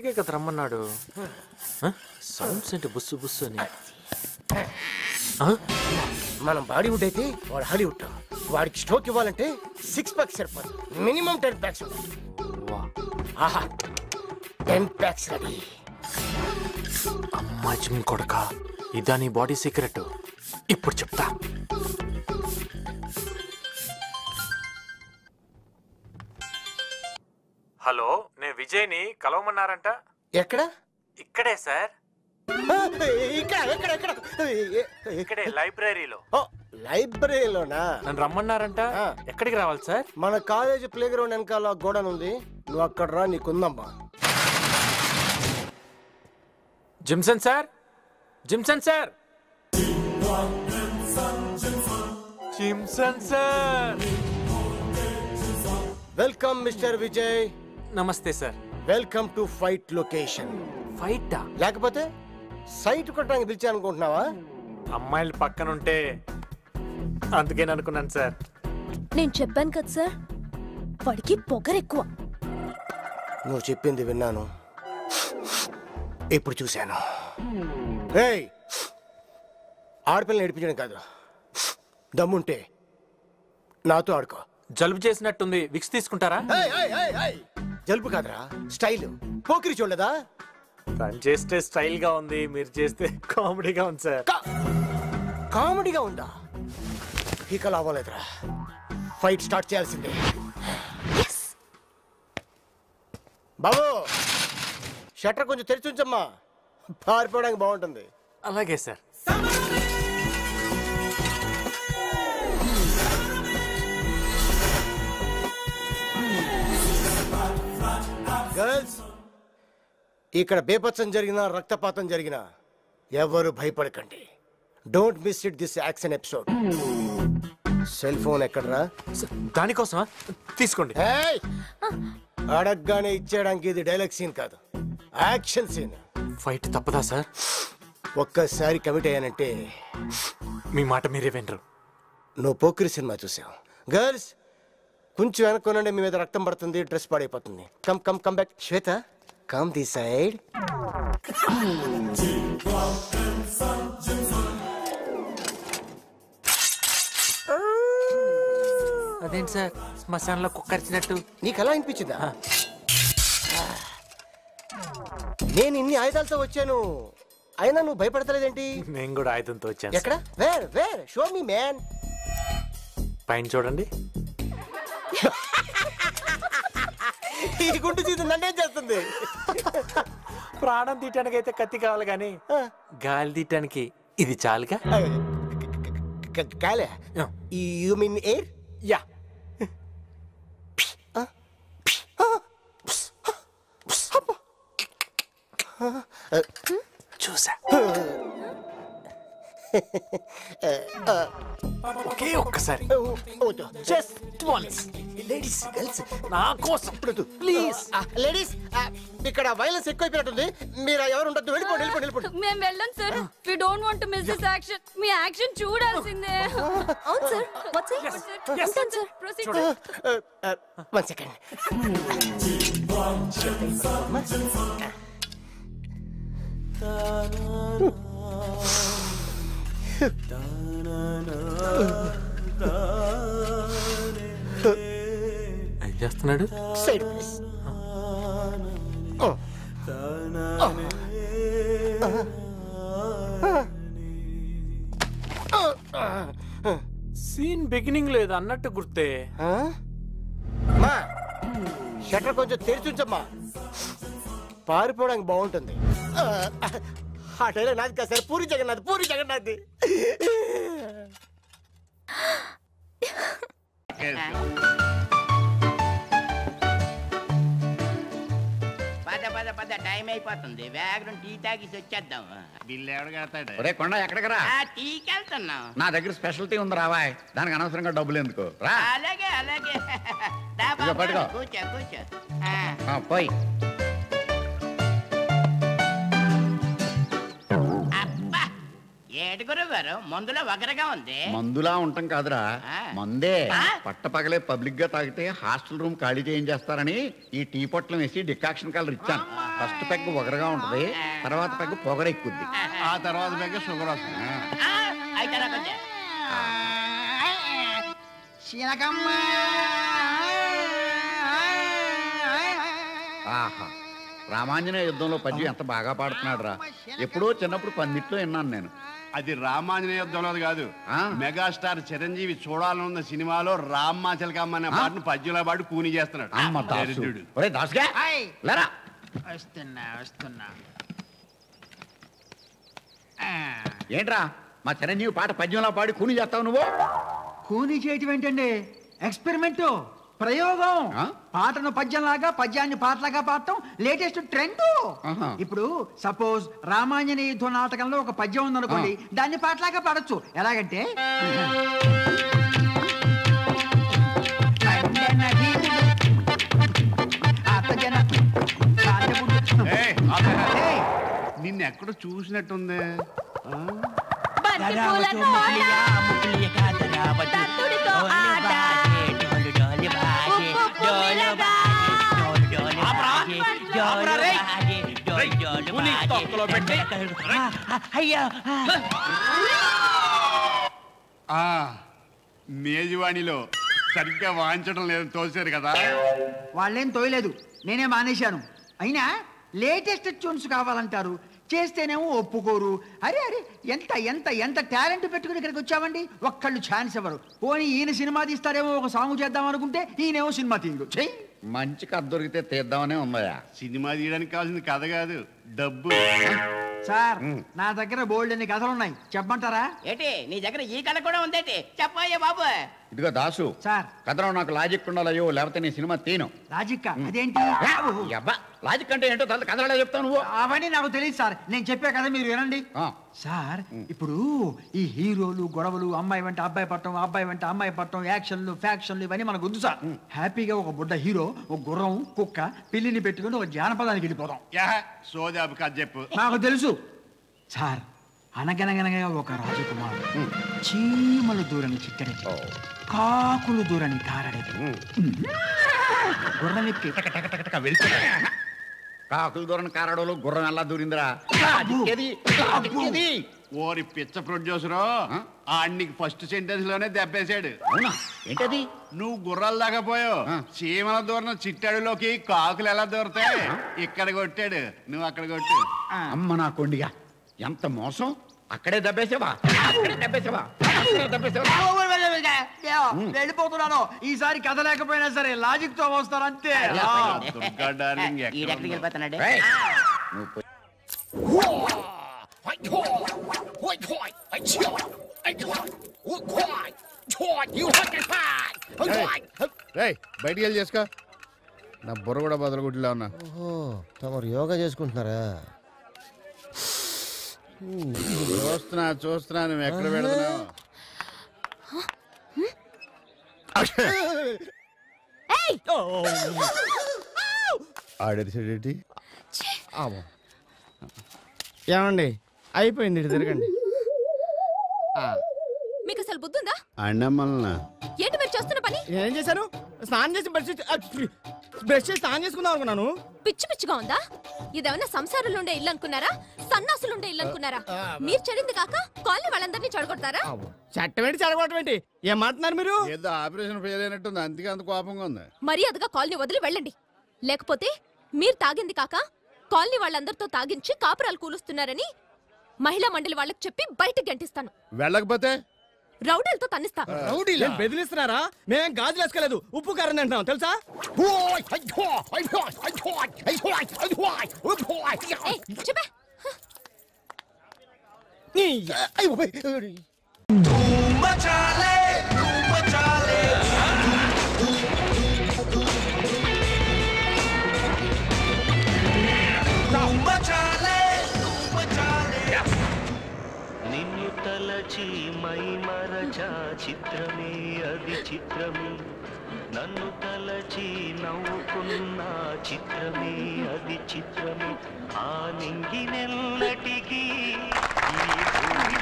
ఇక్కడికే కదా రమ్మన్నాడు. సౌండ్స్ ఏంటి బుస్సు బుస్సు అని. మనం బాలీవుడ్ అయితే వాడు హాలీవుడ్. వాడికి స్ట్రోక్ ఇవ్వాలంటే 6 packs సరిపోదు, మినిమం 10 packs. ఆహా 10 packs రెడీ. అమ్మా జిమ్ కొడక, ఇదా నీ బాడీ సీక్రెట్? ఇప్పుడు చెప్తా. హలో, నేను విజయ్ని కలవమన్నారంట. ఎక్కడ? ఇక్కడే సార్, ఇక్కడ ఇక్కడే లైబ్రరీలో. లైబ్రరీలోనా? నన్ను రమ్మన్నారంట. ఎక్కడికి రావాలి సార్? మన కాలేజ్ ప్లే గ్రౌండ్ వెనకాల గోడన్ ఉంది, నువ్వు అక్కడ రా, నీకుందమ్మా. Jimson sir, Jimson sir, Jimson sir. Welcome mister Vijay. Namaste sir. Welcome to fight location. ఫైటా? లేకపోతే సైట్ కొట్టడానికి పిలిచాను అనుకుంటున్నావా? అమ్మాయిలు పక్కన ఉంటే అందుకే అనుకున్నాను సార్. నేను చెప్పాను కదా సార్, వాడికి పొగరెక్కువ. నువ్వు చెప్పింది విన్నాను, ఇప్పుడు చూశాను. ఆడపిల్లని నడిపించడం కాదు, దమ్ముంటే నాతో ఆడుకో. జలుబు చేసినట్టుంది, విక్స్ తీసుకుంటారా? జలుబు కాదురా, స్టైల్. పోకిరి చూడలేదా? తను చేస్తే స్టైల్ గా ఉంది, మీరు చేస్తే కామెడీగా ఉంది సార్. కామెడీగా ఉందా? ఇక లాభలేదురా, ఫైట్ స్టార్ట్ చేయాల్సిందే. బాబు షట్టర్ కొంచెం తెరిచి ఉంచమ్మా, పారిపోవడానికి బాగుంటుంది. అలాగే సార్. గర్ల్స్, ఇక్కడ బేపత్సం జరిగినా రక్తపాతం జరిగినా ఎవరు భయపడకండి. Don't miss it this action episode. Cell phone ఎక్కడరా? దానికోసమా? తీసుకోండి. అడగగానే ఇచ్చేయడానికి ఇది డైలాగ్ సీన్ కాదు, యాక్షన్ సీన్. ఫైట్ తప్పదా సార్? ఒక్కసారి కమిట్ అయ్యానంటే మీ మాట మీరే వినరు. నువ్వు పోకిరి సినిమా చూసావు. గర్ల్స్ కొంచెం వెనక్కొనండి, మీ మీద రక్తం పడుతుంది, డ్రెస్ పాడైపోతుంది. Come come come back. Shweta, come the side. అదేంటి సార్ శ్మశానంలో కుక్కరిచినట్టు? నీకు అలా అనిపించిందా? నేను ఇన్ని ఆయుధాలతో వచ్చాను, అయినా నువ్వు భయపడతలేదేంటి? నేను కూడా ఆయుధంతో వచ్చాను. ఎక్కడ? Where where? Show me man. పైన చూడండి. ఈ గుండు చీత నన్నేం చేస్తుంది? ప్రాణం తీయటానికి అయితే కత్తి కావాలి, కానీ గాలి తీయటానికి ఇది చాలుగా. గాలి? You mean air? యా. చూసా. ఒకే ఒక్కసారి, జస్ట్ వన్స్. లేడీస్ గర్ల్స్ నా కోసం ప్లీజ్. లేడీస్, ఇక్కడ వైలెన్స్ ఎక్కువైపోయినట్టుంది, మీరు ఎవరు ఉండొద్దు, వెళ్ళిపోండి వెళ్ళిపోండి వెళ్ళిపోండి. మేము వెళ్ళం sir, we don't want to miss this action. మీ యాక్షన్ చూడాల్సిందే. అవును సార్, వాట్స్ ఇట్? ఉంటాను సార్, ప్రొసీడ్. 1 సెకండ్. ఏం చేస్తున్నాడు? Side please. సీన్ బిగినింగ్ లేదు అన్నట్టు గుర్తే. మా షట్టర్ కొంచెం తెరిచుంచమ్మా, పారిపోవడానికి బాగుంటుంది. ఆ డైలాగ్ నాది కాదు సార్, పూరి జగన్నాథ్, పూరి జగన్నాథ్. పద టైం అయిపోతుంది, వేగం టీ తాగిసి వచ్చేద్దాం. బిల్లు ఎవడు కడతాడు? ఒరే కొండ, ఎక్కడికి రా? టీకి వెళ్తున్నాం. నా దగ్గర స్పెషల్ టీ ఉంది, రావాయ్. దానికి అనవసరంగా డబ్బులు ఎందుకు రా. అలాగే అలాగే. పట్టుకో, కూర్చో కూర్చో. పోయి. అబ్బా ఏటి గురువు గారు మందులో వగరగా ఉంది? మందులా ఉంటాం కాదురా, మందే. పట్టపగలే పబ్లిక్ గా తాగితే హాస్టల్ రూమ్ ఖాళీ చేయించేస్తారని ఈ టీ పొట్లం వేసి డికాక్షన్ కలర్ ఇచ్చాను. ఫస్ట్ పెగ్ ఒగరగా ఉంటది, తర్వాత పెగ్ పొగరెక్కుద్ది, ఆ తర్వాత పెగ్ షుగర్ వస్తుంది. అయితే రాకొచ్చా ఆహా, రామాంజనేయ యుద్ధంలో పద్యం ఎంత బాగా పాడుతున్నాడు రా. ఎప్పుడో చిన్నప్పుడు పందిట్లో విన్నాను నేను. అది రామాంజనేయ యుద్ధంలో కాదు, మెగాస్టార్ చిరంజీవి చూడాలనున్న సినిమాలో రామ్మ చిలకమ్మ అనే పాటను పద్యంలో పాటు కూని చేస్తున్నాడు. ఏంట్రా మా చిరంజీవి పాట పద్యంలో పాడి కూని చేస్తావు నువ్వు? కూని చేయటం ఏంటండి? ఎక్స్పెరిమెంట్, ప్రయోగం. పాటను పద్యంలాగా, పద్యాన్ని పాటలాగా పాడటం లేటెస్ట్ ట్రెండ్. ఇప్పుడు సపోజ్ రామాంజనేయ యుద్ధ నాటకంలో ఒక పద్యం ఉందనుకోండి, దాన్ని పాటలాగా పాడొచ్చు. ఎలాగంటే నిన్నెక్కడ చూసినట్టుంది. మేజువాణిలో సరిగ్గా వాయించడం లేదని తోసారు కదా. వాళ్ళేం తోయలేదు, నేనే మానేశాను. అయినా లేటెస్ట్ ట్యూన్స్ కావాలంటారు, చేస్తేనేమో ఒప్పుకోరు. అరే అరే, ఎంత ఎంత ఎంత టాలెంట్ పెట్టుకుని ఇక్కడికి వచ్చామండి, ఒక్కళ్ళు ఛాన్స్ ఇవ్వరు. పోనీ ఈయన సినిమా తీస్తారేమో, ఒక సాంగ్ చేద్దాం అనుకుంటే ఈయనేమో సినిమా తీయడు. మంచి కథ దొరికితే తీద్దామనే ఉందయా. సినిమా తీయడానికి కావాల్సింది కథ కాదు, డబ్బు. సార్, నా దగ్గర బోల్డ్ అన్ని కథలు ఉన్నాయి, చెప్పమంటారా? ఏటి నీ దగ్గర ఈ కథ కూడా ఉందేటి? చెప్పయ్యా బాబు. ఇదిగో దాసు సార్, కథలో నాకు లాజిక్ ఉండాలయ్యో, లేకపోతే నీ సినిమా తీను. లాజిక్ అదేంటి? లాజిక్ అంటే ఏంటో కథలో చెప్తావు నువ్వు. అవన్నీ నాకు తెలియదు సార్, నేను చెప్పే కథ మీరు వినండి. సార్, ఇప్పుడు ఈ హీరోలు, గొడవలు, అమ్మాయి వెంట అబ్బాయి పట్టడం, అబ్బాయి వెంట అమ్మాయి పట్టడం, యాక్షన్లు, ఫ్యాక్షన్లు, ఇవన్నీ మనకు వద్దు సార్. హ్యాపీగా ఒక బుడ్డ హీరో, ఒక గుర్రం, కుక్క, పిల్లిని పెట్టుకుని ఒక జానపదానికి వెళ్ళిపోదాం. సోదాపు కథ చెప్పు. నాకు తెలుసు సార్. అనగనగనగా ఒక రాజకుమారుడు చీమలు దూరని చిట్టడి, కాకులు దూరని తారడి, గుర్రం ఎక్కి కాకులు దూరని కారడోలు గుర్రం ఎలా దూరిందిరా? ఓరి పిచ్చ ప్రొడ్యూసరు, ఆడికి ఫస్ట్ సెంటెన్స్ లోనే దెబ్బేశాడు. ఏంటది? నువ్వు గుర్రాలు దాకపోయావు, చీమల దూరం చిట్టాడులోకి కాకులు ఎలా దూరతాయి? ఇక్కడ కొట్టాడు, నువ్వు అక్కడ కొట్టు. అమ్మ నా కొండిగా, ఎంత మోసం! అక్కడే దెబ్బేసావా? వెళ్ళిపోతున్నాను. ఈసారి కథ లేకపోయినా సరే లాజిక్ తో వస్తారంతే. బయటికి వెళ్ళి చేసుకో. నా బుర్ర కూడా బదలగుడ్డిలా ఉన్నా. తమరు యోగా చేసుకుంటున్నారా? చూస్తున్నా నువ్వు ఎక్కడ పెడుతున్నావు. ఆడేటి ఏమండి, అయిపోయింది, తిరగండి. మీకు అసలు బుద్ధుందా? అన్నమ్మల్నా ఏంటి మీరు చేస్తున్న పని? ఏం చేశాను? స్నానం చేసి బ్రష్ చేసి స్నానం చేసుకుందాం అనుకున్నాను. పిచ్చి పిచ్చిగా ఉందా? ఇదేమన్నా సంసారాలు ఉండే ఇల్లు అనుకున్నారా? సన్నాసులు ఉండే ఇల్లు అనుకున్నారా? మీరు చెడింది కాక కాలనీ వాళ్ళందరినీ చెడగొడతారా? చట్టం ఏంటి, చెడగొట్టం ఏంటి? ఏం మాట్లాడుతున్నారు మీరు? ఏదో ఆపరేషన్ ఫెయిల్ అయినట్టుంది, అందుకే అంత కోపంగా ఉంది. మర్యాదగా కాలనీ వదిలి వెళ్ళండి, లేకపోతే మీరు తాగింది కాక కాలనీ వాళ్ళందరితో తాగించి కాపురాలు కూలుస్తున్నారని మహిళా మండలి వాళ్ళకి చెప్పి బయటకు గంటిస్తాను. వెళ్ళకపోతే రౌడీలతో తన్నిస్తా. బెదిరిస్తున్నారా? మేమేం గాజులు వేసుకోలేదు, ఉప్పు కారం తింటాం తెలుసా? చెప్పే నిన్ను తలచి మై మరచా చిత్రమే అది చిత్రమే, నన్ను తలచి నవ్వుకున్న చిత్రమే అది చిత్రమే, ఆ నింగినెల్లటికీ ఈ భూమి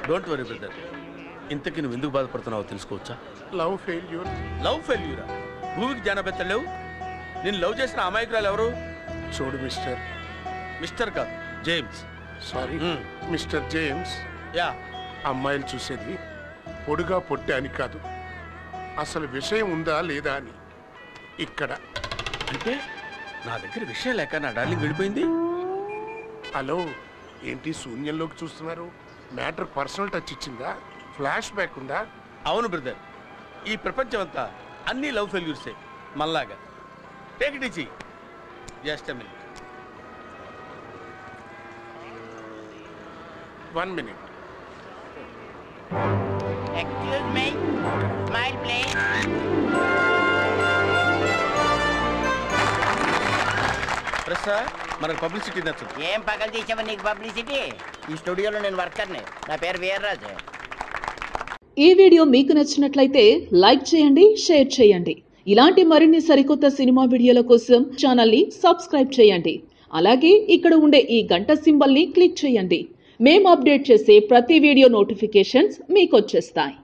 డోంట్ వరీ బ్రదర్. ఇంతకీ నువ్వు ఎందుకు బాధపడుతున్నావో తెలుసుకోవచ్చా? Love failure. లవ్ ఫెయిల్యూరా? భూమికి జానబెత్తలేవు. నేను లవ్ చేసిన అమాయకురాలు ఎవరు? చూడు మిస్టర్. మిస్టర్ కాదు, James. Sorry mister James. Yeah. అమ్మాయిలు చూసేది పొడుగా పొట్టే అని కాదు, అసలు విషయం ఉందా లేదా అని. ఇక్కడ అంటే నా దగ్గర విషయం లేక నా డార్లింగ్ వెళ్ళిపోయింది. హలో, ఏంటి శూన్యంలోకి చూస్తున్నారు? మ్యాటర్ పర్సనల్ టచ్ ఇచ్చిందా? ఫ్లాష్ బ్యాక్ ఉందా? అవును బ్రదర్, ఈ ప్రపంచం అంతా అన్ని లవ్ ఫెయిల్యూర్సే మళ్ళాగా. Take it easy. Just a minute. 1 minute. Excuse me, smile please. Prasad, మనకు పబ్లిసిటీ నచ్చదు. ఏం పగలు తీసావా నీకు పబ్లిసిటీ? ఈ స్టూడియోలో నేను వర్కర్ని. నా పేరు వీర్రాజు. ఈ వీడియో మీకు నచ్చినట్లయితే లైక్ చేయండి, షేర్ చేయండి. ఇలాంటి మరిన్ని సరికొత్త సినిమా వీడియోల కోసం ఛానల్ని సబ్స్క్రైబ్ చేయండి. అలాగే ఇక్కడ ఉండే ఈ గంట సింబల్ని క్లిక్ చేయండి. మేము అప్డేట్ చేసే ప్రతి వీడియో నోటిఫికేషన్స్ మీకు వచ్చేస్తాయి.